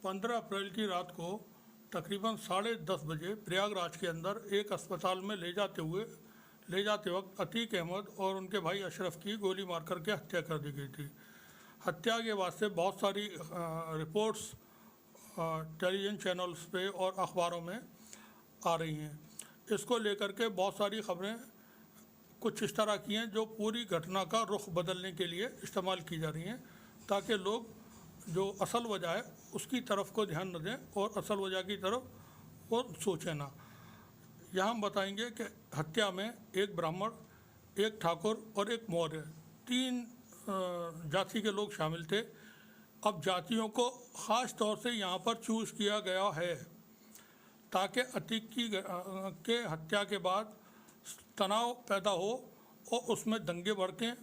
15 अप्रैल की रात को तकरीबन 10:30 बजे प्रयागराज के अंदर एक अस्पताल में ले जाते वक्त अतीक अहमद और उनके भाई अशरफ की गोली मारकर के हत्या कर दी गई थी। हत्या के बाद से बहुत सारी रिपोर्ट्स टेलीविज़न चैनल्स पे और अखबारों में आ रही हैं। इसको लेकर के बहुत सारी खबरें कुछ इस तरह की हैं जो पूरी घटना का रुख बदलने के लिए इस्तेमाल की जा रही हैं, ताकि लोग जो असल वजह है उसकी तरफ को ध्यान न दें और असल वजह की तरफ वो सोचें ना। यहाँ हम बताएंगे कि हत्या में एक ब्राह्मण, एक ठाकुर और एक मौर्य, 3 जाति के लोग शामिल थे। अब जातियों को ख़ास तौर से यहाँ पर चूज़ किया गया है ताकि अतीक के हत्या के बाद तनाव पैदा हो और उसमें दंगे भड़कें,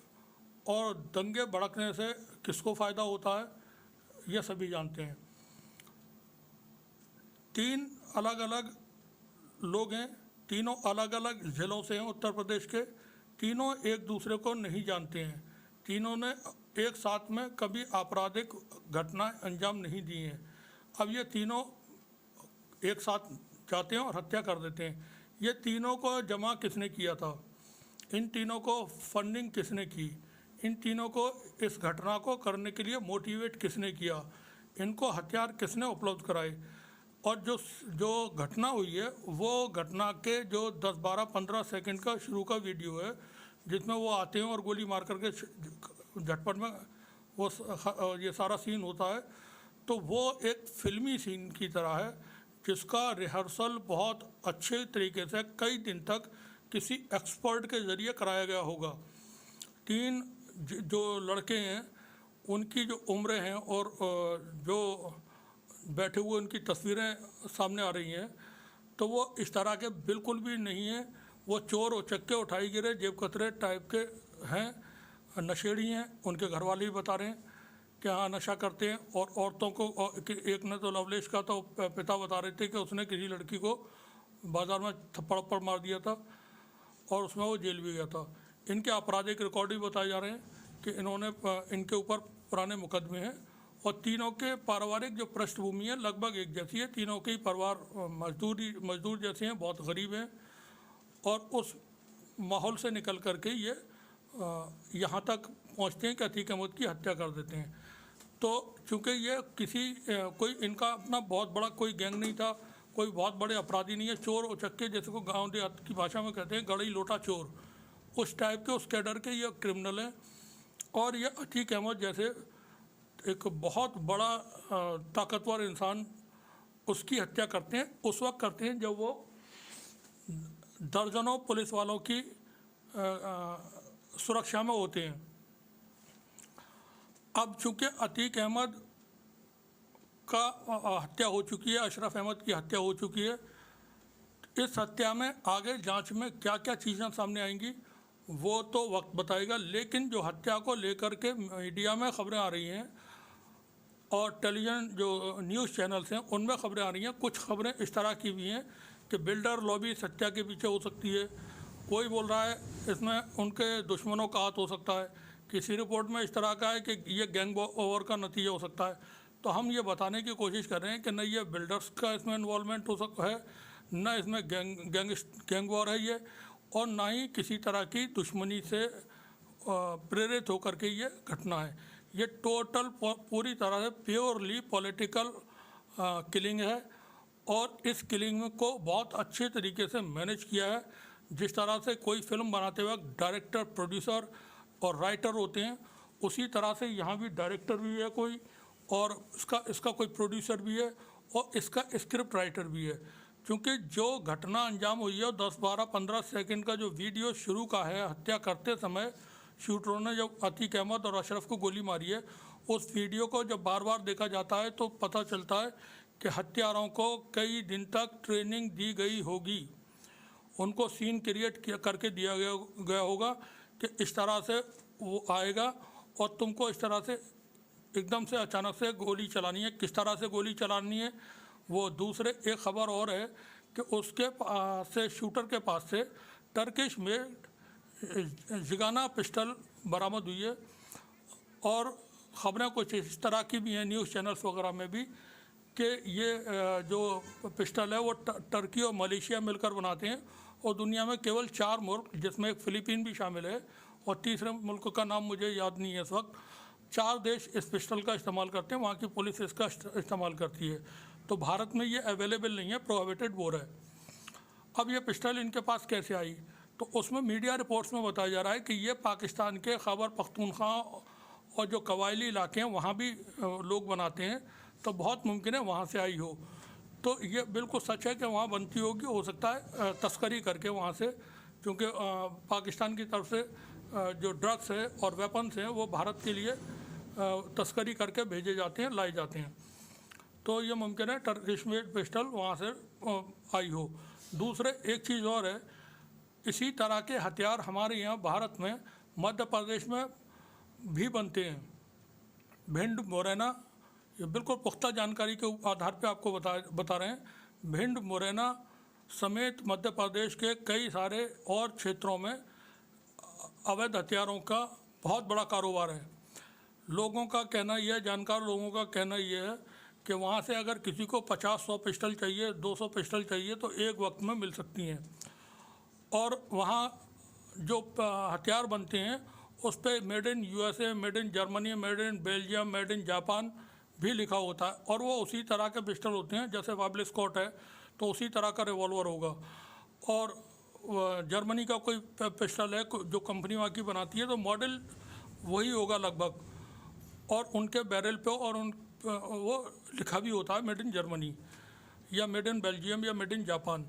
और दंगे भड़कने से किसको फ़ायदा होता है यह सभी जानते हैं। 3 अलग अलग लोग हैं, तीनों अलग अलग ज़िलों से हैं उत्तर प्रदेश के, तीनों एक दूसरे को नहीं जानते हैं, तीनों ने एक साथ में कभी आपराधिक घटनाएं अंजाम नहीं दी हैं। अब ये तीनों एक साथ जाते हैं और हत्या कर देते हैं। ये तीनों को जमा किसने किया था, इन तीनों को फंडिंग किसने की, इन तीनों को इस घटना को करने के लिए मोटिवेट किसने किया, इनको हथियार किसने उपलब्ध कराए। और जो घटना हुई है वो घटना के जो 10, 12, 15 सेकंड का शुरू का वीडियो है जिसमें वो आते हैं और गोली मार करके झटपट में वो ये सारा सीन होता है। तो वो एक फिल्मी सीन की तरह है जिसका रिहर्सल बहुत अच्छे तरीके से कई दिन तक किसी एक्सपर्ट के ज़रिए कराया गया होगा। 3 जो लड़के हैं उनकी जो उम्रें हैं और जो बैठे हुए उनकी तस्वीरें सामने आ रही हैं, तो वो इस तरह के बिल्कुल भी नहीं हैं। वो चोर उचक्के उठाई गिरे जेब कतरे टाइप के हैं, नशेड़ी हैं। उनके घर वाले भी बता रहे हैं कि हाँ नशा करते हैं। और औरतों को एक ने तो लवलेश का तो पिता बता रहे थे कि उसने किसी लड़की को बाज़ार में थप्पड़ मार दिया था और उसमें वो जेल भी गया था। इनके आपराधिक रिकॉर्ड भी बताए जा रहे हैं कि इनके ऊपर पुराने मुकदमे हैं। और तीनों के पारिवारिक जो पृष्ठभूमि है लगभग एक जैसी है। तीनों के ही परिवार मजदूर जैसे हैं, बहुत गरीब हैं, और उस माहौल से निकल करके ये यहाँ तक पहुँचते हैं कि अतीक अहमद की हत्या कर देते हैं। तो चूँकि ये कोई इनका अपना बहुत बड़ा कोई गैंग नहीं था, कोई बहुत बड़े अपराधी नहीं है, चोर उचक्के जैसे को गाँव देहात की भाषा में कहते हैं, गड़ी लोटा चोर, उस टाइप के, उस कैडर के ये क्रिमिनल हैं। और ये अतीक अहमद जैसे एक बहुत बड़ा ताकतवर इंसान उसकी हत्या करते हैं। उस वक्त करते हैं जब वो दर्जनों पुलिस वालों की सुरक्षा में होते हैं। अब चूँकि अतीक अहमद का हत्या हो चुकी है, अशरफ अहमद की हत्या हो चुकी है, इस हत्या में आगे जांच में क्या क्या चीज़ें सामने आएंगी वो तो वक्त बताएगा। लेकिन जो हत्या को लेकर के मीडिया में खबरें आ रही हैं और टेलीविज़न जो न्यूज़ चैनल्स हैं उनमें खबरें आ रही हैं, कुछ खबरें इस तरह की भी हैं कि बिल्डर लॉबी हत्या के पीछे हो सकती है। कोई बोल रहा है इसमें उनके दुश्मनों का हाथ हो सकता है। किसी रिपोर्ट में इस तरह का है कि ये गैंग वॉर का नतीजा हो सकता है। तो हम ये बताने की कोशिश कर रहे हैं कि न ये बिल्डर्स का इसमें इन्वॉल्वमेंट हो सकता है, न इसमें गैंग वॉर है ये, और ना ही किसी तरह की दुश्मनी से प्रेरित होकर के ये घटना है। ये टोटल पूरी तरह से प्योरली पॉलिटिकल किलिंग है। और इस किलिंग को बहुत अच्छे तरीके से मैनेज किया है। जिस तरह से कोई फिल्म बनाते वक्त डायरेक्टर, प्रोड्यूसर और राइटर होते हैं, उसी तरह से यहाँ भी डायरेक्टर भी है कोई, और इसका कोई प्रोड्यूसर भी है, और इसका स्क्रिप्ट राइटर भी है। क्योंकि जो घटना अंजाम हुई है 10, 12, 15 सेकंड का जो वीडियो शुरू का है, हत्या करते समय शूटरों ने जब अतीक अहमद और अशरफ को गोली मारी है, उस वीडियो को जब बार बार देखा जाता है तो पता चलता है कि हत्यारों को कई दिन तक ट्रेनिंग दी गई होगी। उनको सीन क्रिएट करके दिया गया होगा कि इस तरह से वो आएगा और तुमको इस तरह से एकदम से अचानक से गोली चलानी है। किस तरह से गोली चलानी है वो दूसरे एक ख़बर और है कि उसके पास से, शूटर के पास से टर्किश में जिगाना पिस्टल बरामद हुई है। और ख़बरें कुछ इस तरह की भी हैं न्यूज़ चैनल्स वगैरह में भी कि ये जो पिस्टल है वो टर्की और मलेशिया मिलकर बनाते हैं, और दुनिया में केवल 4 मुल्क, जिसमें एक फ़िलीपीन भी शामिल है और तीसरे मुल्क का नाम मुझे याद नहीं है इस वक्त, 4 देश इस पिस्टल का इस्तेमाल करते हैं, वहाँ की पुलिस इसका इस्तेमाल करती है। तो भारत में ये अवेलेबल नहीं है, प्रोहिबिटेड बोर है। अब ये पिस्टल इनके पास कैसे आई, तो उसमें मीडिया रिपोर्ट्स में बताया जा रहा है कि ये पाकिस्तान के खैबर पख्तूनख्वा और जो कबायली इलाके हैं वहाँ भी लोग बनाते हैं, तो बहुत मुमकिन है वहाँ से आई हो। तो ये बिल्कुल सच है कि वहाँ बनती होगी, हो सकता है तस्करी करके वहाँ से, क्योंकि पाकिस्तान की तरफ से जो ड्रग्स है और वेपन्स हैं वो भारत के लिए तस्करी करके भेजे जाते हैं, लाए जाते हैं। तो ये मुमकिन है टर्किश मेड पिस्टल वहाँ से आई हो। दूसरे एक चीज़ और है, इसी तरह के हथियार हमारे यहाँ भारत में मध्य प्रदेश में भी बनते हैं। भिंड, मुरैना, ये बिल्कुल पुख्ता जानकारी के आधार पे आपको बता रहे हैं, भिंड, मुरैना समेत मध्य प्रदेश के कई सारे और क्षेत्रों में अवैध हथियारों का बहुत बड़ा कारोबार है। लोगों का कहना यह है, जानकार लोगों का कहना यह है कि वहाँ से अगर किसी को 50-100 पिस्टल चाहिए, 200 पिस्टल चाहिए तो एक वक्त में मिल सकती हैं। और वहाँ जो हथियार बनते हैं उस पर made in USA, made in Germany, made in Belgium, made in Japan भी लिखा होता है, और वो उसी तरह के पिस्टल होते हैं। जैसे वाबल स्कॉट है तो उसी तरह का रिवॉल्वर होगा, और जर्मनी का कोई पिस्टल है जो कंपनी वहाँ की बनाती है तो मॉडल वही होगा लगभग, और उनके बैरल पे और वो लिखा भी होता है मेड इन जर्मनी या मेड इन बेल्जियम या मेड इन जापान।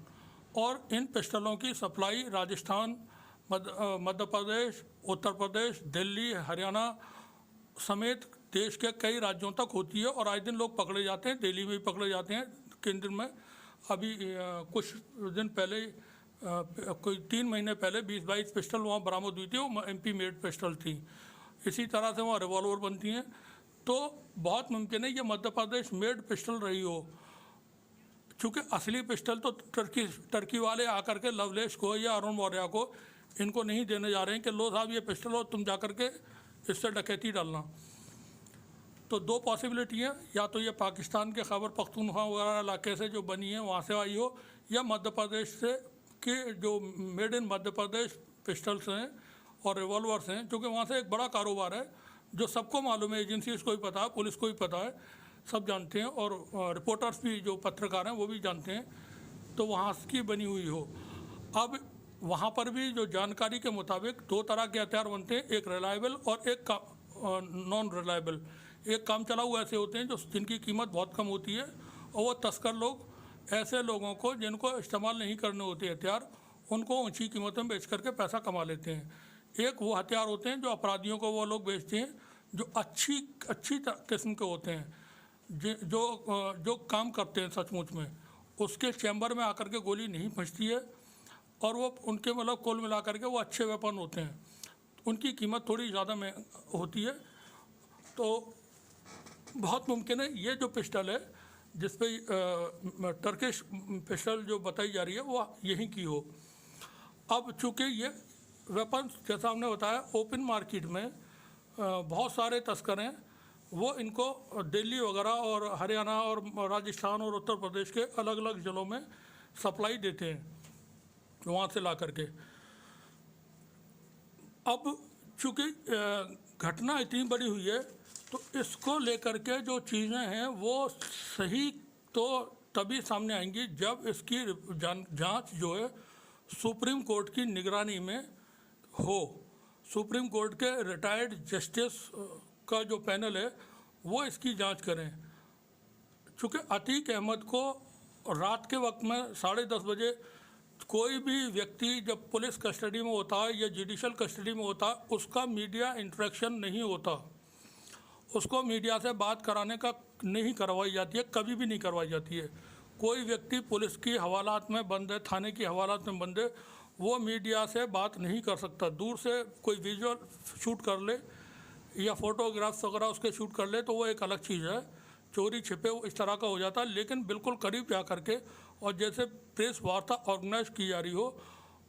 और इन पिस्टलों की सप्लाई राजस्थान, मध्य प्रदेश, उत्तर प्रदेश, दिल्ली, हरियाणा समेत देश के कई राज्यों तक होती है, और आए दिन लोग पकड़े जाते हैं। दिल्ली में भी पकड़े जाते हैं। केंद्र में अभी कुछ दिन पहले, कोई 3 महीने पहले 20-22 पिस्टल वहाँ बरामद हुई थी, वो MP मेड पिस्टल थी। इसी तरह से वहाँ रिवॉल्वर बनती हैं। तो बहुत मुमकिन है ये मध्य प्रदेश मेड पिस्टल रही हो, चूँकि असली पिस्टल तो टर्की वाले आकर के लवलेश को या अरुण मौर्य को इनको नहीं देने जा रहे हैं कि लो साहब ये पिस्टल और तुम जा कर के इससे डकैती डालना। तो 2 पॉसिबिलिटी हैं, या तो ये पाकिस्तान के खैबर पख्तूनख्वा वगैरह इलाके से जो बनी है वहाँ से आई हो, या मध्य प्रदेश से के जो made in Madhya Pradesh pistols हैं और रिवॉल्वर्स हैं, क्योंकि वहाँ से एक बड़ा कारोबार है जो सबको मालूम है, एजेंसीज को भी पता है, पुलिस को भी पता है, सब जानते हैं, और रिपोर्टर्स भी जो पत्रकार हैं वो भी जानते हैं। तो वहाँ की बनी हुई हो। अब वहाँ पर भी जो जानकारी के मुताबिक 2 तरह के हथियार बनते हैं, एक रिलायबल और एक नॉन रिलायबल। एक काम चलाऊ ऐसे होते हैं जो जिनकी कीमत बहुत कम होती है, और वो तस्कर लोग ऐसे लोगों को जिनको इस्तेमाल नहीं करने होते हथियार, उनको ऊंची कीमतों में बेच करके पैसा कमा लेते हैं। एक वो हथियार होते हैं जो अपराधियों को वो लोग बेचते हैं, जो अच्छी किस्म के होते हैं, जो काम करते हैं सचमुच में, उसके चैम्बर में आकर के गोली नहीं फंसती है, और वो उनके मतलब कुल मिला करके वो अच्छे वेपन होते हैं। उनकी कीमत थोड़ी ज़्यादा में होती है। तो बहुत मुमकिन है ये जो पिस्टल है जिस पे टर्किश पिस्टल जो बताई जा रही है वो यहीं की हो। अब चूँकि ये वेपन्स जैसा हमने बताया ओपन मार्केट में बहुत सारे तस्कर हैं, वो इनको दिल्ली वगैरह और हरियाणा और राजस्थान और उत्तर प्रदेश के अलग अलग ज़िलों में सप्लाई देते हैं वहाँ से ला करके। अब चूँकि घटना इतनी बड़ी हुई है तो इसको लेकर के जो चीज़ें हैं वो सही तो तभी सामने आएंगी जब इसकी जांच जो है सुप्रीम कोर्ट की निगरानी में हो। सुप्रीम कोर्ट के रिटायर्ड जस्टिस का जो पैनल है वो इसकी जांच करें। चूँकि अतीक अहमद को रात के वक्त में 10:30 बजे कोई भी व्यक्ति जब पुलिस कस्टडी में होता है या जुडिशल कस्टडी में होता है उसका मीडिया इंटरेक्शन नहीं होता, उसको मीडिया से बात कराने का नहीं करवाई जाती है, कभी भी नहीं करवाई जाती है। कोई व्यक्ति पुलिस की हवालात में बंद है, थाने की हवालात में बंद है, वो मीडिया से बात नहीं कर सकता। दूर से कोई विजुअल शूट कर ले या फोटोग्राफ्स वगैरह उसके शूट कर ले तो वो एक अलग चीज़ है, चोरी छिपे इस तरह का हो जाता है। लेकिन बिल्कुल करीब जा करके और जैसे प्रेस वार्ता ऑर्गेनाइज की जा रही हो,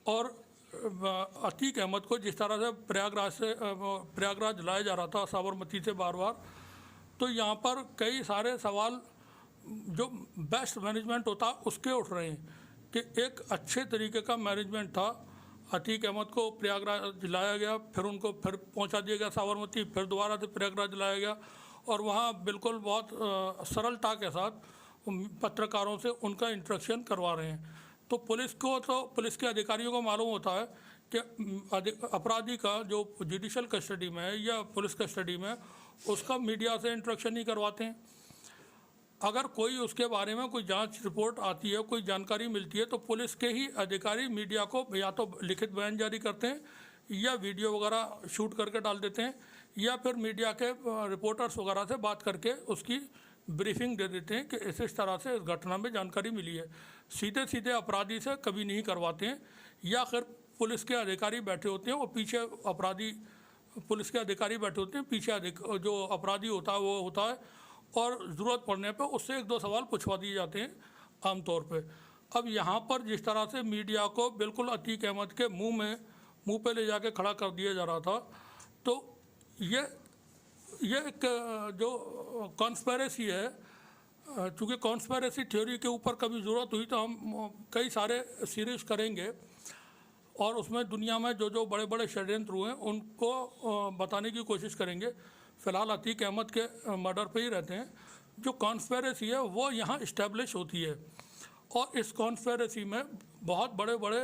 और अतीक अहमद को जिस तरह से प्रयागराज लाया जा रहा था साबरमती से बार बार, तो यहाँ पर कई सारे सवाल जो बेस्ट मैनेजमेंट होता उसके उठ रहे हैं कि एक अच्छे तरीके का मैनेजमेंट था। अतीक अहमद को प्रयागराज लाया गया, फिर उनको फिर पहुंचा दिया गया साबरमती, फिर दोबारा से प्रयागराज लाया गया और वहाँ बिल्कुल बहुत सरलता के साथ पत्रकारों से उनका इंटरेक्शन करवा रहे हैं। तो पुलिस को, तो पुलिस के अधिकारियों को मालूम होता है कि अपराधी का जो जुडिशल कस्टडी में है या पुलिस कस्टडी में, उसका मीडिया से इंटरेक्शन नहीं करवाते हैं। अगर कोई उसके बारे में कोई जांच रिपोर्ट आती है, कोई जानकारी मिलती है, तो पुलिस के ही अधिकारी मीडिया को या तो लिखित बयान जारी करते हैं या वीडियो वगैरह शूट करके डाल देते हैं, या फिर मीडिया के रिपोर्टर्स वगैरह से बात करके उसकी ब्रीफिंग दे देते हैं कि इस तरह से इस घटना में जानकारी मिली है। सीधे सीधे अपराधी से कभी नहीं करवाते हैं, या फिर पुलिस के अधिकारी बैठे होते हैं और पीछे अपराधी, पुलिस के अधिकारी बैठे होते हैं, पीछे जो अपराधी होता है वो होता है, और ज़रूरत पड़ने पर उससे एक दो सवाल पूछवा दिए जाते हैं आमतौर पे। अब यहाँ पर जिस तरह से मीडिया को बिल्कुल अतीक अहमद के मुंह पे ले जाके खड़ा कर दिया जा रहा था, तो ये एक जो कॉन्स्पिरेसी है, चूँकि कॉन्स्पिरेसी थ्योरी के ऊपर कभी ज़रूरत हुई तो हम कई सारे सीरीज़ करेंगे और उसमें दुनिया में जो जो बड़े बड़े षड्यंत्र हुए हैं उनको बताने की कोशिश करेंगे। फ़िलहाल अतीक अहमद के मर्डर पे ही रहते हैं। जो कॉन्स्पिरेसी है वो यहाँ इस्टेब्लिश होती है और इस कॉन्स्पिरेसी में बहुत बड़े बड़े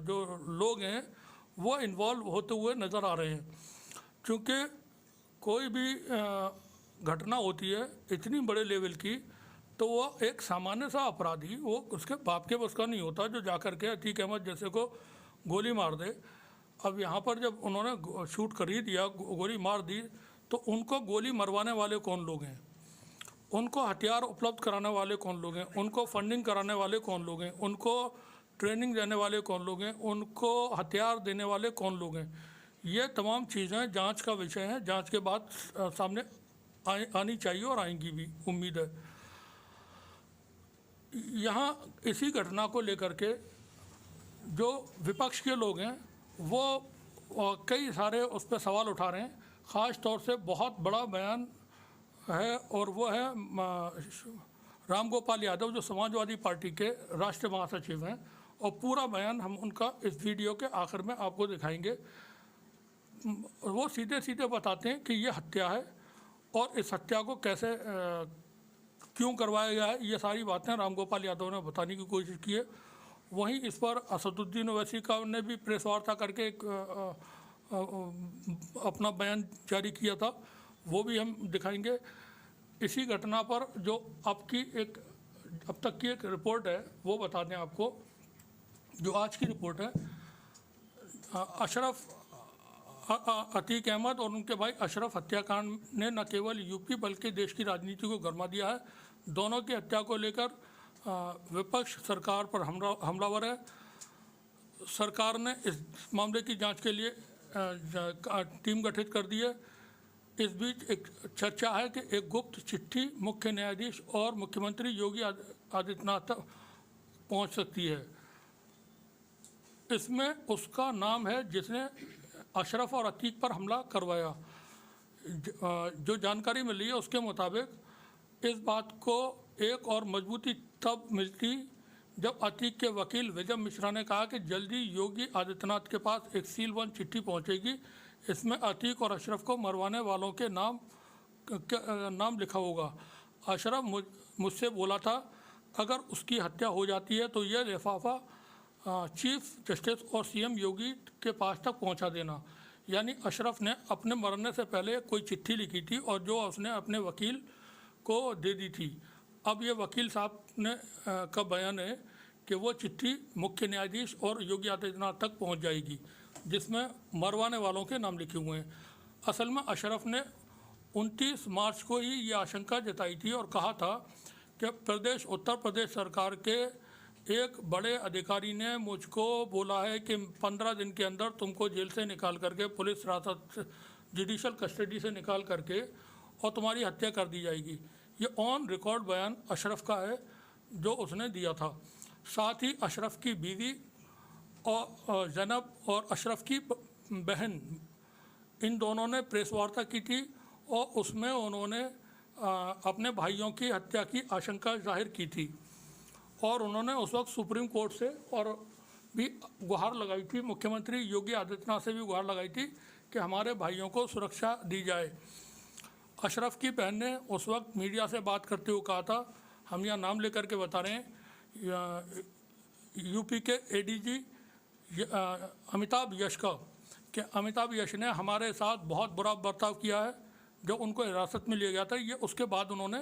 जो लोग हैं वो इन्वॉल्व होते हुए नज़र आ रहे हैं। क्योंकि कोई भी घटना होती है इतनी बड़े लेवल की, तो वो एक सामान्य सा अपराधी, वो उसके बाप के बस का नहीं होता जो जाकर के अतीक अहमद जैसे को गोली मार दे। अब यहाँ पर जब उन्होंने शूट कर ही दिया, गोली मार दी, तो उनको गोली मरवाने वाले कौन लोग हैं, उनको हथियार उपलब्ध कराने वाले कौन लोग हैं, उनको फंडिंग कराने वाले कौन लोग हैं, उनको ट्रेनिंग देने वाले कौन लोग हैं, उनको हथियार देने वाले कौन लोग हैं। ये तमाम चीज़ें जांच का विषय हैं, जांच के बाद सामने आनी चाहिए और आएंगी भी, उम्मीद है। यहाँ इसी घटना को लेकर के जो विपक्ष के लोग हैं वो कई सारे उस पर सवाल उठा रहे हैं। ख़ास तौर से बहुत बड़ा बयान है और वो है राम गोपाल यादव जो समाजवादी पार्टी के राष्ट्रीय महासचिव हैं, और पूरा बयान हम उनका इस वीडियो के आखिर में आपको दिखाएंगे। वो सीधे सीधे बताते हैं कि ये हत्या है और इस हत्या को कैसे क्यों करवाया गया है, ये सारी बातें राम गोपाल यादव ने बताने की कोशिश की है। वहीं इस पर असदुद्दीन ओवैसी का ने भी प्रेस वार्ता करके एक अपना बयान जारी किया था, वो भी हम दिखाएंगे। इसी घटना पर जो अब तक की एक रिपोर्ट है वो बता दें आपको। जो आज की रिपोर्ट है, अतीक अहमद और उनके भाई अशरफ हत्याकांड ने न केवल यूपी बल्कि देश की राजनीति को गरमा दिया है। दोनों की हत्या को लेकर विपक्ष सरकार पर हमलावर है। सरकार ने इस मामले की जांच के लिए टीम गठित कर दी है। इस बीच एक चर्चा है कि एक गुप्त चिट्ठी मुख्य न्यायाधीश और मुख्यमंत्री योगी आदित्यनाथ तक पहुंच सकती है। इसमें उसका नाम है जिसने अशरफ और अतीक पर हमला करवाया। जो जानकारी मिली है उसके मुताबिक इस बात को एक और मजबूती तब मिलती जब अतीक के वकील विजय मिश्रा ने कहा कि जल्दी योगी आदित्यनाथ के पास एक सीलबंद चिट्ठी पहुंचेगी। इसमें अतीक और अशरफ को मरवाने वालों के नाम लिखा होगा। अशरफ मुझसे बोला था अगर उसकी हत्या हो जाती है तो यह लिफाफा चीफ जस्टिस और सीएम योगी के पास तक पहुंचा देना। यानी अशरफ ने अपने मरने से पहले कोई चिट्ठी लिखी थी और जो उसने अपने वकील को दे दी थी। अब ये वकील साहब ने का बयान है कि वो चिट्ठी मुख्य न्यायाधीश और योगी आदित्यनाथ तक पहुंच जाएगी जिसमें मरवाने वालों के नाम लिखे हुए हैं। असल में अशरफ ने 29 मार्च को ही ये आशंका जताई थी और कहा था कि उत्तर प्रदेश सरकार के एक बड़े अधिकारी ने मुझको बोला है कि 15 दिन के अंदर तुमको जेल से निकाल करके, पुलिस हिरासत जुडिशल कस्टडी से निकाल करके और तुम्हारी हत्या कर दी जाएगी। ये ऑन रिकॉर्ड बयान अशरफ का है जो उसने दिया था। साथ ही अशरफ की बीवी और जैनब और अशरफ की बहन, इन दोनों ने प्रेस वार्ता की थी और उसमें उन्होंने अपने भाइयों की हत्या की आशंका जाहिर की थी और उन्होंने उस वक्त सुप्रीम कोर्ट से और भी गुहार लगाई थी, मुख्यमंत्री योगी आदित्यनाथ से भी गुहार लगाई थी कि हमारे भाइयों को सुरक्षा दी जाए। अशरफ की बहन ने उस वक्त मीडिया से बात करते हुए कहा था, हम यहाँ नाम लेकर के बता रहे हैं, यूपी के एडीजी अमिताभ यश का, कि अमिताभ यश ने हमारे साथ बहुत बुरा बर्ताव किया है। जब उनको हिरासत में लिया गया था, ये उसके बाद उन्होंने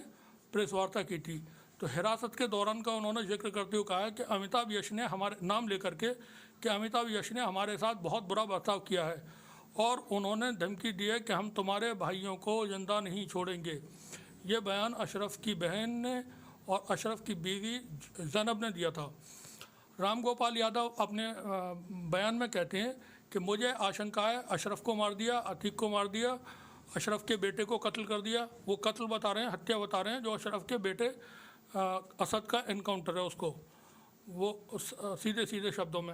प्रेस वार्ता की थी, तो हिरासत के दौरान का उन्होंने जिक्र करते हुए कहा है कि अमिताभ यश ने हमारे नाम लेकर के कि अमिताभ यश ने हमारे साथ बहुत बुरा बर्ताव किया है और उन्होंने धमकी दी है कि हम तुम्हारे भाइयों को जिंदा नहीं छोड़ेंगे। ये बयान अशरफ की बहन ने और अशरफ की बीवी जैनब ने दिया था। राम गोपाल यादव अपने बयान में कहते हैं कि मुझे आशंका है अशरफ को मार दिया, अतीक को मार दिया, अशरफ के बेटे को कत्ल कर दिया। वो कत्ल बता रहे हैं, हत्या बता रहे हैं, जो अशरफ के बेटे असद का इनकाउंटर है उसको, वो सीधे सीधे शब्दों में।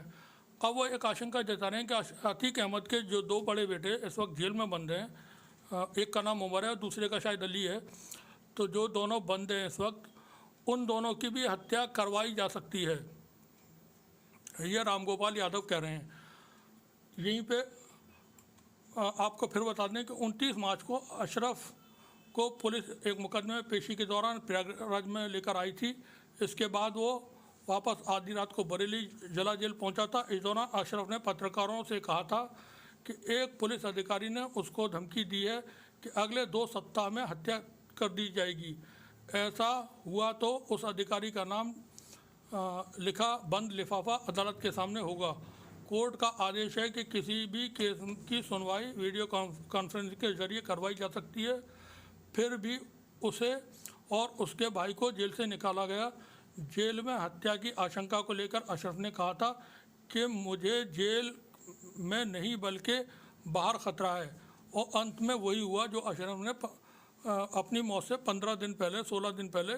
अब वो एक आशंका जता रहे हैं कि अतीक अहमद के जो दो बड़े बेटे इस वक्त जेल में बंद हैं, एक का नाम उमर है और दूसरे का शायद अली है, तो जो दोनों बंद हैं इस वक्त, उन दोनों की भी हत्या करवाई जा सकती है, ये रामगोपाल यादव कह रहे हैं। यहीं पे आपको फिर बता दें कि 29 मार्च को अशरफ को पुलिस एक मुकदमे में पेशी के दौरान प्रयागराज में लेकर आई थी। इसके बाद वो वापस आधी रात को बरेली जिला जेल पहुंचा था। इस दौरान अशरफ ने पत्रकारों से कहा था कि एक पुलिस अधिकारी ने उसको धमकी दी है कि अगले 2 सप्ताह में हत्या कर दी जाएगी। ऐसा हुआ तो उस अधिकारी का नाम लिखा बंद लिफाफा अदालत के सामने होगा। कोर्ट का आदेश है कि किसी भी केस की सुनवाई वीडियो कॉन्फ्रेंस के जरिए करवाई जा सकती है। फिर भी उसे और उसके भाई को जेल से निकाला गया। जेल में हत्या की आशंका को लेकर अशरफ ने कहा था कि मुझे जेल में नहीं बल्कि बाहर ख़तरा है, और अंत में वही हुआ जो अशरफ ने अपनी मौत से 15 दिन पहले 16 दिन पहले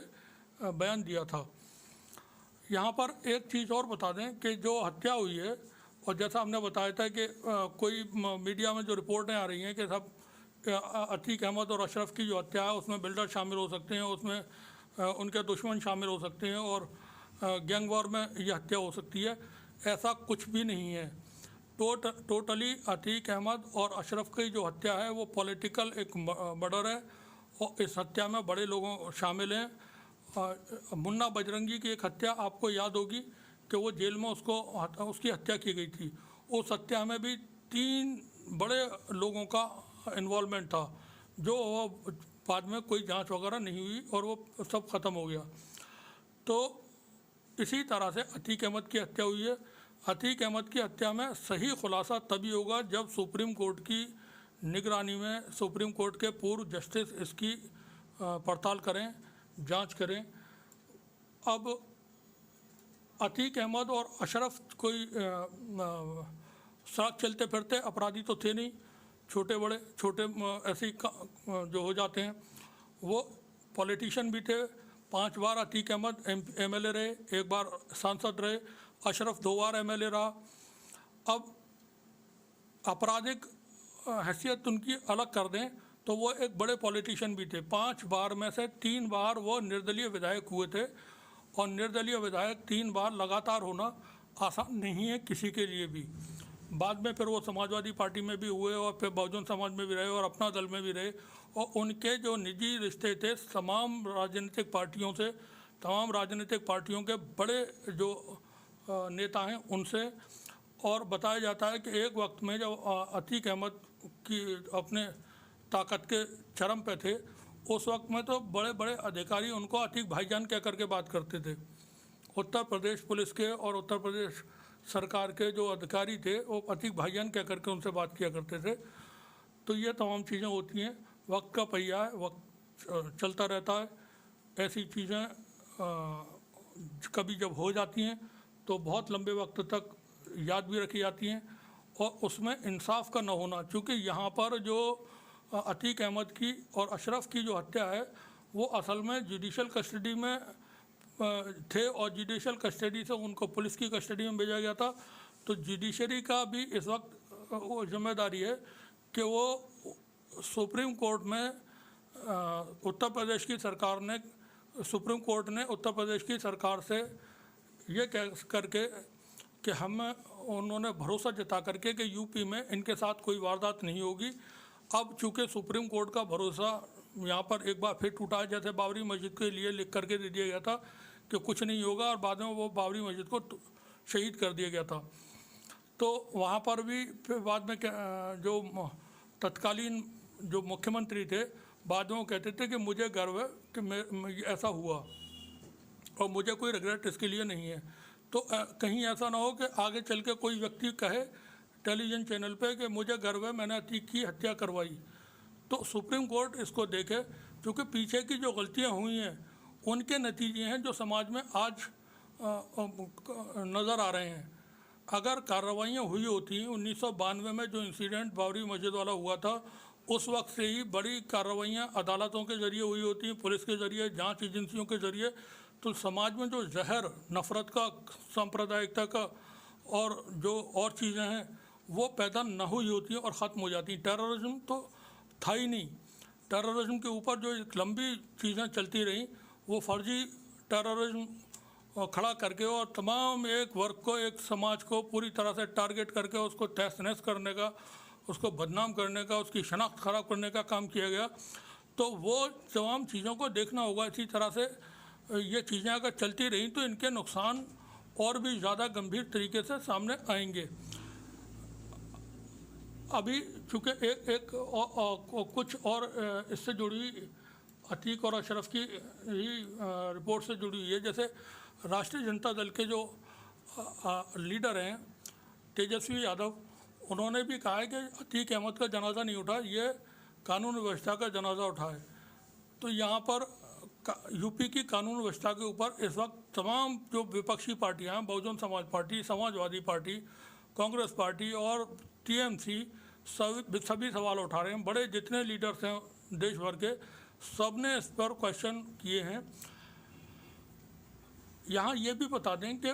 बयान दिया था। यहाँ पर एक चीज़ और बता दें कि जो हत्या हुई है, और जैसा हमने बताया था कि कोई मीडिया में जो रिपोर्टें आ रही हैं कि सब अतीक अहमद और अशरफ की जो हत्या है उसमें बिल्डर शामिल हो सकते हैं, उसमें उनके दुश्मन शामिल हो सकते हैं और गैंग वॉर में ये हत्या हो सकती है, ऐसा कुछ भी नहीं है। टोटली अतीक अहमद और अशरफ की जो हत्या है वो पॉलिटिकल एक मर्डर है और इस हत्या में बड़े लोगों शामिल हैं। मुन्ना बजरंगी की एक हत्या आपको याद होगी कि वो जेल में उसकी हत्या की गई थी। उस हत्या में भी 3 बड़े लोगों का इन्वॉल्वमेंट था, जो बाद में कोई जांच वगैरह नहीं हुई और वो सब ख़त्म हो गया। तो इसी तरह से अतीक अहमद की हत्या हुई है। अतीक अहमद की हत्या में सही खुलासा तभी होगा जब सुप्रीम कोर्ट की निगरानी में सुप्रीम कोर्ट के पूर्व जस्टिस इसकी पड़ताल करें, जांच करें। अब अतीक अहमद और अशरफ कोई सड़क चलते फिरते अपराधी तो थे नहीं, छोटे ऐसे जो हो जाते हैं। वो पॉलिटिशियन भी थे। 5 बार अतीक अहमद MLA रहे, 1 बार सांसद रहे। अशरफ 2 बार MLA रहा। अब आपराधिक हैसियत उनकी अलग कर दें तो वो एक बड़े पॉलिटिशियन भी थे। 5 बार में से 3 बार वो निर्दलीय विधायक हुए थे, और निर्दलीय विधायक 3 बार लगातार होना आसान नहीं है किसी के लिए भी। बाद में फिर वो समाजवादी पार्टी में भी हुए और फिर बहुजन समाज में भी रहे और अपना दल में भी रहे, और उनके जो निजी रिश्ते थे तमाम राजनीतिक पार्टियों से, तमाम राजनीतिक पार्टियों के बड़े जो नेता हैं उनसे। और बताया जाता है कि एक वक्त में जब अतीक अहमद की अपने ताकत के चरम पे थे, उस वक्त में तो बड़े बड़े अधिकारी उनको अतीक भाईजान कह करके बात करते थे। उत्तर प्रदेश पुलिस के और उत्तर प्रदेश सरकार के जो अधिकारी थे वो अतीक भाईजान कह करके उनसे बात किया करते थे। तो ये तमाम चीज़ें होती हैं, वक्त का पहिया है, वक्त चलता रहता है। ऐसी चीज़ें कभी जब हो जाती हैं तो बहुत लंबे वक्त तक याद भी रखी जाती हैं, और उसमें इंसाफ का न होना। चूँकि यहाँ पर जो अतीक अहमद की और अशरफ की जो हत्या है वो असल में जुडिशल कस्टडी में थे, और जुडिशल कस्टडी से उनको पुलिस की कस्टडी में भेजा गया था। तो जुडिशरी का भी इस वक्त वो जिम्मेदारी है कि वो सुप्रीम कोर्ट में उत्तर प्रदेश की सरकार ने, सुप्रीम कोर्ट ने उत्तर प्रदेश की सरकार से ये कह करके कि उन्होंने भरोसा जता करके कि यूपी में इनके साथ कोई वारदात नहीं होगी। अब चूँकि सुप्रीम कोर्ट का भरोसा यहाँ पर एक बार फिर टूटा है, जैसे बाबरी मस्जिद के लिए लिख करके दे दिया गया था कि कुछ नहीं होगा और बाद में वो बाबरी मस्जिद को शहीद कर दिया गया था। तो वहाँ पर भी फिर बाद में जो तत्कालीन जो मुख्यमंत्री थे, बाद में वो कहते थे कि मुझे गर्व है कि ऐसा हुआ और मुझे कोई रिग्रेट इसके लिए नहीं है। तो कहीं ऐसा ना हो कि आगे चल के कोई व्यक्ति कहे टेलीविज़न चैनल पे कि मुझे गर्व है मैंने अतीक की हत्या करवाई। तो सुप्रीम कोर्ट इसको देखे, क्योंकि पीछे की जो गलतियां हुई हैं उनके नतीजे हैं जो समाज में आज नज़र आ रहे हैं। अगर कार्रवाइयाँ हुई होती 1992 में जो इंसिडेंट बाबरी मस्जिद वाला हुआ था, उस वक्त से ही बड़ी कार्रवाइयाँ अदालतों के ज़रिए हुई होती, पुलिस के ज़रिए, जांच एजेंसियों के ज़रिए, तो समाज में जो जहर नफ़रत का, सांप्रदायिकता का और जो और चीज़ें हैं वो पैदा न हुई होती हैं और ख़त्म हो जाती। टेररिज्म तो था ही नहीं। टेररिज्म के ऊपर जो एक लंबी चीज़ें चलती रहीं, वो फर्जी टेररिज्म खड़ा करके और तमाम एक वर्ग को, एक समाज को पूरी तरह से टारगेट करके उसको तहस नहस करने का, उसको बदनाम करने का, उसकी शनाख्त ख़राब करने का काम किया गया। तो वो तमाम चीज़ों को देखना होगा। इसी तरह से ये चीज़ें अगर चलती रहीं तो इनके नुकसान और भी ज़्यादा गंभीर तरीके से सामने आएंगे। अभी चूँकि कुछ और इससे जुड़ी अतीक और अशरफ की ही रिपोर्ट से जुड़ी हुई है। जैसे राष्ट्रीय जनता दल के जो लीडर हैं तेजस्वी यादव, उन्होंने भी कहा है कि अतीक अहमद का जनाजा नहीं उठा, ये कानून व्यवस्था का जनाजा उठा है। तो यहाँ पर यूपी की कानून व्यवस्था के ऊपर इस वक्त तमाम जो विपक्षी पार्टियाँ हैं, Bahujan Samaj party, Samajwadi party, Congress party और टीएमसी, सभी सवाल उठा रहे हैं। बड़े जितने लीडर्स हैं देश भर के, सब ने इस पर क्वेश्चन किए हैं। यहाँ ये भी बता दें कि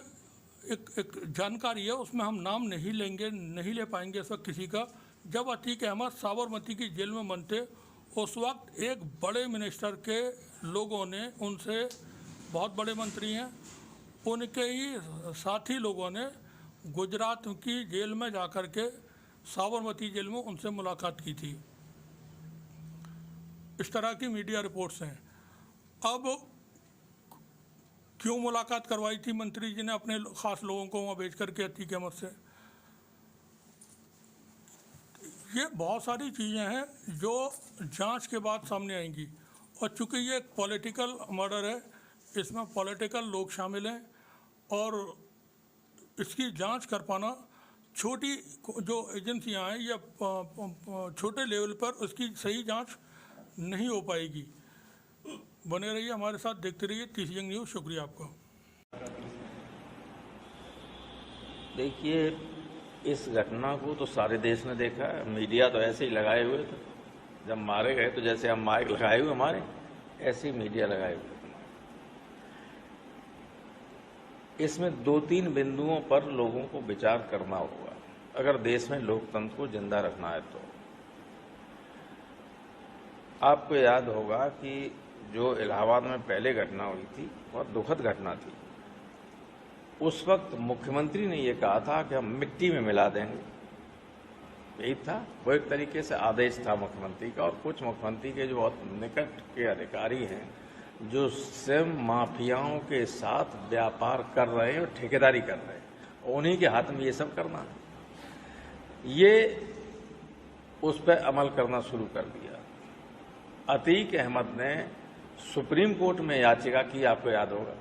एक जानकारी है, उसमें हम नाम नहीं लेंगे, नहीं ले पाएंगे इस वक्त किसी का। जब अतीक अहमद साबरमती की जेल में बंद थे, उस वक्त एक बड़े मिनिस्टर के लोगों ने उनसे, बहुत बड़े मंत्री हैं, उनके ही साथी लोगों ने गुजरात की जेल में जाकर के, साबरमती जेल में उनसे मुलाकात की थी। इस तरह की मीडिया रिपोर्ट्स हैं। अब क्यों मुलाकात करवाई थी मंत्री जी ने अपने ख़ास लोगों को वहाँ भेज करके अतीक अहमद से? ये बहुत सारी चीज़ें हैं जो जांच के बाद सामने आएंगी। और चूँकि ये एक पॉलिटिकल मर्डर है, इसमें पॉलिटिकल लोग शामिल हैं और इसकी जांच कर पाना छोटी जो एजेंसियां हैं या छोटे लेवल पर उसकी सही जांच नहीं हो पाएगी। बने रहिए हमारे साथ, देखते रहिए 30 जंग न्यूज़। शुक्रिया आपका। देखिए, इस घटना को तो सारे देश ने देखा है, मीडिया तो ऐसे ही लगाए हुए थे। जब मारे गए तो जैसे हम माइक लगाए हुए हमारे, ऐसे ही मीडिया लगाए हुए। इसमें 2-3 बिंदुओं पर लोगों को विचार करना होगा अगर देश में लोकतंत्र को जिंदा रखना है। तो आपको याद होगा कि जो इलाहाबाद में पहले घटना हुई थी वह दुखद घटना थी। उस वक्त मुख्यमंत्री ने यह कहा था कि हम मिट्टी में मिला देंगे, यही था। वो एक तरीके से आदेश था मुख्यमंत्री का। और कुछ मुख्यमंत्री के जो बहुत निकट के अधिकारी हैं, जो स्वयं माफियाओं के साथ व्यापार कर रहे हैं और ठेकेदारी कर रहे हैं, उन्हीं के हाथ में ये सब करना है। ये उस पर अमल करना शुरू कर दिया। अतीक अहमद ने सुप्रीम कोर्ट में याचिका की, आपको याद होगा,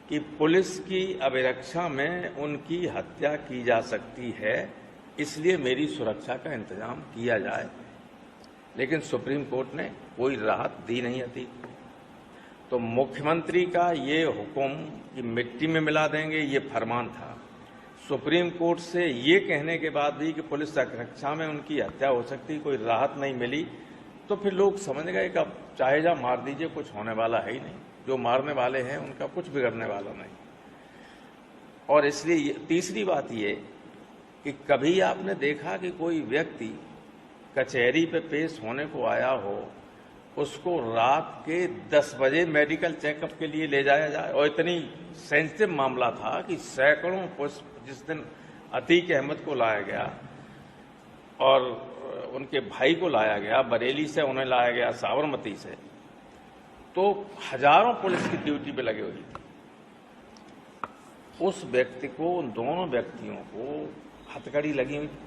कि पुलिस की अभिरक्षा में उनकी हत्या की जा सकती है, इसलिए मेरी सुरक्षा का इंतजाम किया जाए। लेकिन सुप्रीम कोर्ट ने कोई राहत दी नहीं अतीक को। तो मुख्यमंत्री का ये हुक्म कि मिट्टी में मिला देंगे, ये फरमान था। सुप्रीम कोर्ट से ये कहने के बाद भी कि पुलिस रक्षा में उनकी हत्या हो सकती, कोई राहत नहीं मिली, तो फिर लोग समझ गए कि अब चाहे जा मार दीजिए, कुछ होने वाला है ही नहीं। जो मारने वाले हैं उनका कुछ बिगड़ने वाला नहीं। और इसलिए तीसरी बात ये कि कभी आपने देखा कि कोई व्यक्ति कचहरी पे पेश होने को आया हो उसको रात के 10 बजे मेडिकल चेकअप के लिए ले जाया जाए। और इतनी सेंसिटिव मामला था कि सैकड़ों पुष्प जिस दिन अतीक अहमद को लाया गया और उनके भाई को लाया गया, बरेली से उन्हें लाया गया साबरमती से, तो हजारों पुलिस की ड्यूटी पे लगी हुई थी। उस व्यक्ति को, उन दोनों व्यक्तियों को हथकड़ी लगी हुई थी।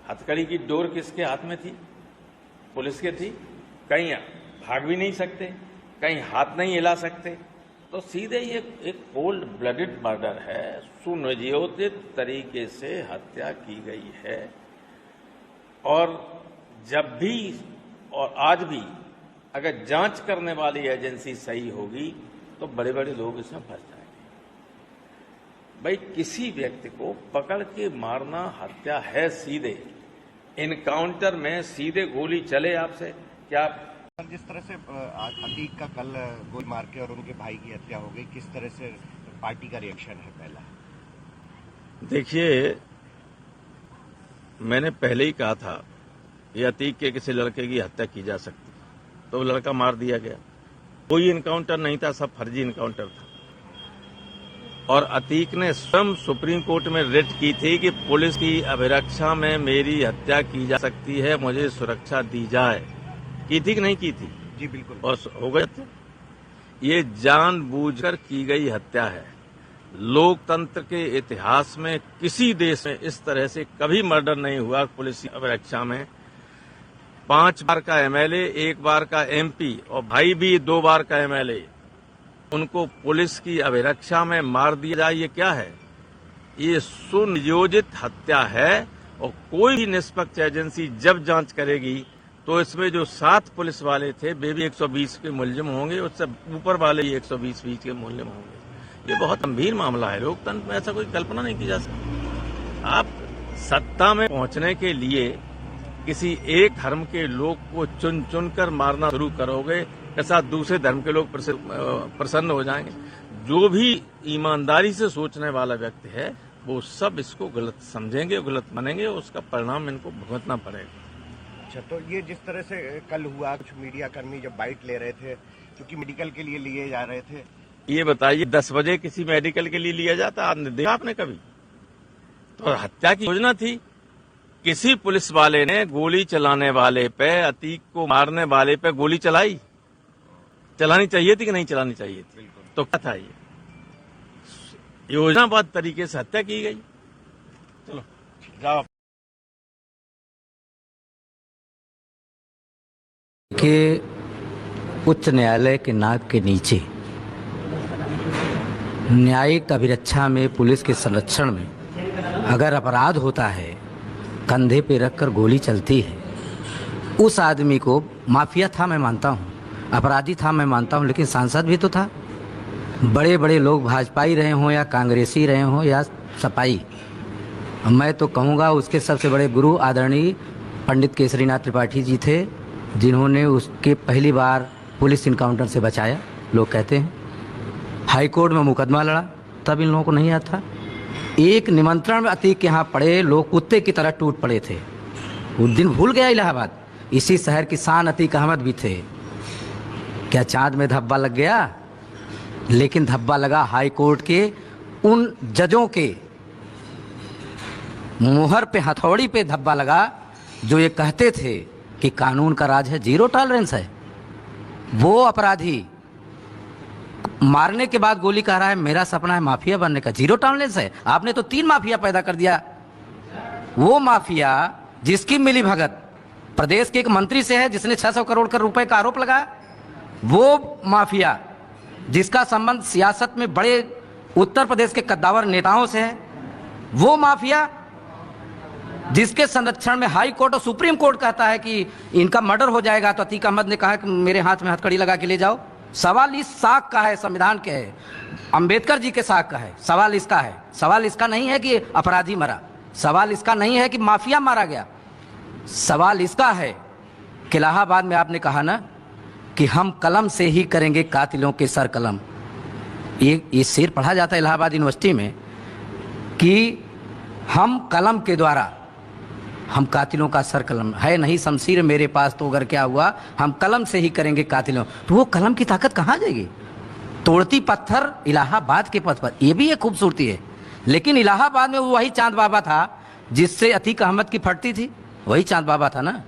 हथकड़ी की डोर किसके हाथ में थी? पुलिस के थी। कहीं भाग भी नहीं सकते, कहीं हाथ नहीं हिला सकते। तो सीधे ये एक कोल्ड ब्लडेड मर्डर है, सुनियोजित तरीके से हत्या की गई है। और जब भी और आज भी अगर जांच करने वाली एजेंसी सही होगी तो बड़े बड़े लोग इसमें फंस जाएंगे। भाई, किसी व्यक्ति को पकड़ के मारना हत्या है। सीधे इनकाउंटर में सीधे गोली चले आपसे, क्या जिस तरह से अतीक का कल गोली मार के और उनके भाई की हत्या हो गई, किस तरह से पार्टी का रिएक्शन है? पहला देखिए, मैंने पहले ही कहा था कि अतीक के किसी लड़के की हत्या की जा सकती, तो लड़का मार दिया गया। कोई इनकाउंटर नहीं था, सब फर्जी इनकाउंटर था। और अतीक ने स्वयं सुप्रीम कोर्ट में रिट की थी कि पुलिस की अभिरक्षा में मेरी हत्या की जा सकती है, मुझे सुरक्षा दी जाए। की थी कि नहीं की थी? जी बिल्कुल। और हो गए। ये जानबूझकर की गई हत्या है। लोकतंत्र के इतिहास में किसी देश में इस तरह से कभी मर्डर नहीं हुआ पुलिस की अभिरक्षा में। 5 बार का एमएलए, 1 बार का एमपी और भाई भी 2 बार का एमएलए, उनको पुलिस की अभिरक्षा में मार दिया जाए, ये क्या है? ये सुनियोजित हत्या है। और कोई भी निष्पक्ष एजेंसी जब जांच करेगी तो इसमें जो 7 पुलिस वाले थे वे भी 120 के मुलजिम होंगे, उससे ऊपर वाले ही 120 के मुलजिम होंगे। ये बहुत गंभीर मामला है। लोकतंत्र में ऐसा कोई कल्पना नहीं की जा सकती। आप सत्ता में पहुंचने के लिए किसी एक धर्म के लोग को चुन चुन कर मारना शुरू करोगे, के साथ दूसरे धर्म के लोग प्रसन्न हो जाएंगे। जो भी ईमानदारी से सोचने वाला व्यक्ति है वो सब इसको गलत समझेंगे, गलत मानेंगे, उसका परिणाम इनको भुगतना पड़ेगा। अच्छा, तो ये जिस तरह से कल हुआ, कुछ मीडिया कर्मी जब बाइट ले रहे थे क्योंकि मेडिकल के लिए लिए जा रहे थे, ये बताइए 10 बजे किसी मेडिकल के लिए लिया जाता? देखा आपने कभी? तो हत्या की योजना थी। किसी पुलिस वाले ने गोली चलाने वाले पे, अतीक को मारने वाले पे गोली चलाई? चलानी चाहिए थी कि नहीं चलानी चाहिए थी? तो क्या था? ये योजनाबद्ध तरीके से हत्या की गई। चलो जाओ। कि उच्च न्यायालय के नाक के नीचे न्यायिक अभिरक्षा में, पुलिस के संरक्षण में अगर अपराध होता है, कंधे पे रखकर गोली चलती है, उस आदमी को माफिया था मैं मानता हूँ, अपराधी था मैं मानता हूँ, लेकिन सांसद भी तो था। बड़े बड़े लोग भाजपाई रहे हों या कांग्रेसी रहे हों या सपाई, मैं तो कहूँगा उसके सबसे बड़े गुरु आदरणीय पंडित केसरीनाथ त्रिपाठी जी थे, जिन्होंने उसके पहली बार पुलिस इनकाउंटर से बचाया। लोग कहते हैं हाई कोर्ट में मुकदमा लड़ा, तब इन लोगों को नहीं आता। एक निमंत्रण में अतीक के यहाँ पड़े, लोग कुत्ते की तरह टूट पड़े थे। उस दिन भूल गया इलाहाबाद। इसी शहर की शान अतीक अहमद भी थे। क्या चांद में धब्बा लग गया? लेकिन धब्बा लगा हाई कोर्ट के उन जजों के मुहर पे, हथौड़ी पे धब्बा लगा, जो ये कहते थे कि कानून का राज है, जीरो टॉलरेंस है। वो अपराधी मारने के बाद गोली कह रहा है मेरा सपना है माफिया बनने का, जीरो टॉलरेंस है। आपने तो 3 माफिया पैदा कर दिया। वो माफिया जिसकी मिली भगत प्रदेश के एक मंत्री से है, जिसने 600 करोड़ रुपए का आरोप लगाया, वो माफिया जिसका संबंध सियासत में बड़े उत्तर प्रदेश के कद्दावर नेताओं से है, वो माफिया जिसके संरक्षण में हाई कोर्ट और सुप्रीम कोर्ट कहता है कि इनका मर्डर हो जाएगा, तो अतीक अहमद ने कहा कि मेरे हाथ में हथकड़ी लगा के ले जाओ। सवाल इस साख का है, संविधान के है, अंबेडकर जी के साख का है। सवाल इसका है, सवाल इसका नहीं है कि अपराधी मरा, सवाल इसका नहीं है कि माफिया मारा गया, सवाल इसका है कि इलाहाबाद में आपने कहा ना कि हम कलम से ही करेंगे कातिलों के सर कलम। ये शेर पढ़ा जाता है इलाहाबाद यूनिवर्सिटी में कि हम कलम के द्वारा हम कातिलों का सर कलम है नहीं शमशीर मेरे पास, तो अगर क्या हुआ हम कलम से ही करेंगे कातिलों। तो वो कलम की ताकत कहाँ जाएगी? तोड़ती पत्थर इलाहाबाद के पथ पर, ये भी एक खूबसूरती है। लेकिन इलाहाबाद में वो वही चांद बाबा था जिससे अतीक अहमद की फटती थी, वही चांद बाबा था ना।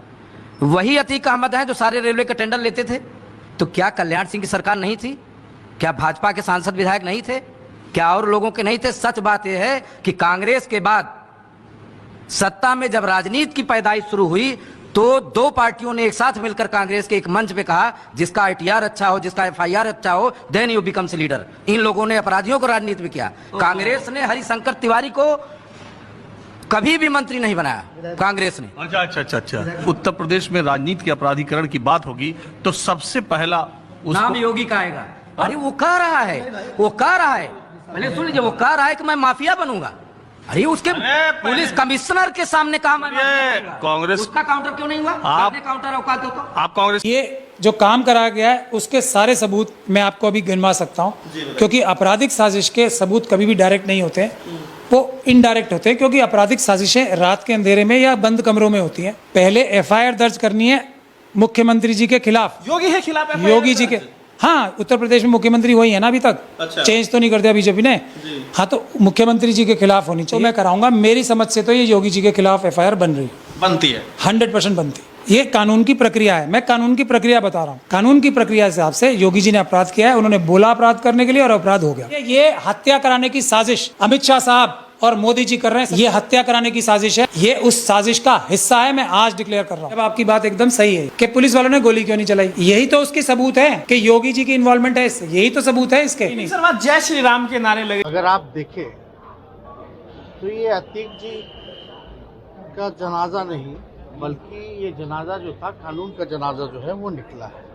वही अतीक अहमद है जो सारे रेलवे के टेंडर लेते थे। तो क्या कल्याण सिंह की सरकार नहीं थी? क्या भाजपा के सांसद विधायक नहीं थे? क्या और लोगों के नहीं थे? सच बात यह है कि कांग्रेस के बाद सत्ता में जब राजनीति की पैदाइश शुरू हुई तो दो पार्टियों ने एक साथ मिलकर कांग्रेस के एक मंच पे कहा, जिसका ITR अच्छा हो, जिसका FIR अच्छा हो, देन यू बिकम्स लीडर। इन लोगों ने अपराधियों को राजनीति में किया। कांग्रेस ने हरिशंकर तिवारी को कभी भी मंत्री नहीं बनाया, कांग्रेस ने। अच्छा। उत्तर प्रदेश में राजनीति के अपराधीकरण की बात होगी तो सबसे पहला नाम योगी का आएगा। अरे वो कह रहा है, पहले सुन लीजिए, वो कह रहा है कि मैं माफिया बनूंगा। अरे उसके पुलिस कमिश्नर के सामने कहा मैं कांग्रेस, उसका काउंटर क्यों नहीं हुआ? आपने काउंटर औकात हो तो आप कांग्रेस, ये जो काम कराया गया है उसके सारे सबूत मैं आपको अभी गिनवा सकता हूँ, क्योंकि आपराधिक साजिश के सबूत कभी भी डायरेक्ट नहीं होते हैं, वो इनडायरेक्ट होते हैं। क्योंकि आपराधिक साजिशें रात के अंधेरे में या बंद कमरों में होती हैं। पहले FIR दर्ज करनी है मुख्यमंत्री जी के खिलाफ, योगी जी के। हाँ, उत्तर प्रदेश में मुख्यमंत्री वही है ना अभी तक। अच्छा। चेंज तो नहीं कर दिया बीजेपी ने। हाँ, तो मुख्यमंत्री जी के खिलाफ होनी चाहिए। तो मैं कराऊंगा, मेरी समझ से तो ये योगी जी के खिलाफ FIR बनती है 100% बनती है। ये कानून की प्रक्रिया है, मैं कानून की प्रक्रिया बता रहा हूँ। कानून की प्रक्रिया के हिसाब से योगी जी ने अपराध किया है, उन्होंने बोला अपराध करने के लिए और अपराध हो गया। ये हत्या कराने की साजिश अमित शाह साहब और मोदी जी कर रहे हैं। ये हत्या कराने की साजिश है, ये उस साजिश का हिस्सा है। मैं आज डिक्लेयर कर रहा हूँ। अब आपकी बात एकदम सही है कि पुलिस वालों ने गोली क्यों नहीं चलाई, यही तो उसकी सबूत है कि योगी जी की इन्वॉल्वमेंट है इससे, यही तो सबूत है इसके। जय श्री राम के नारे लगे। अगर आप देखें तो ये अतीक जी का जनाजा नहीं, बल्कि ये जनाजा जो था कानून का जनाजा जो है वो निकला है।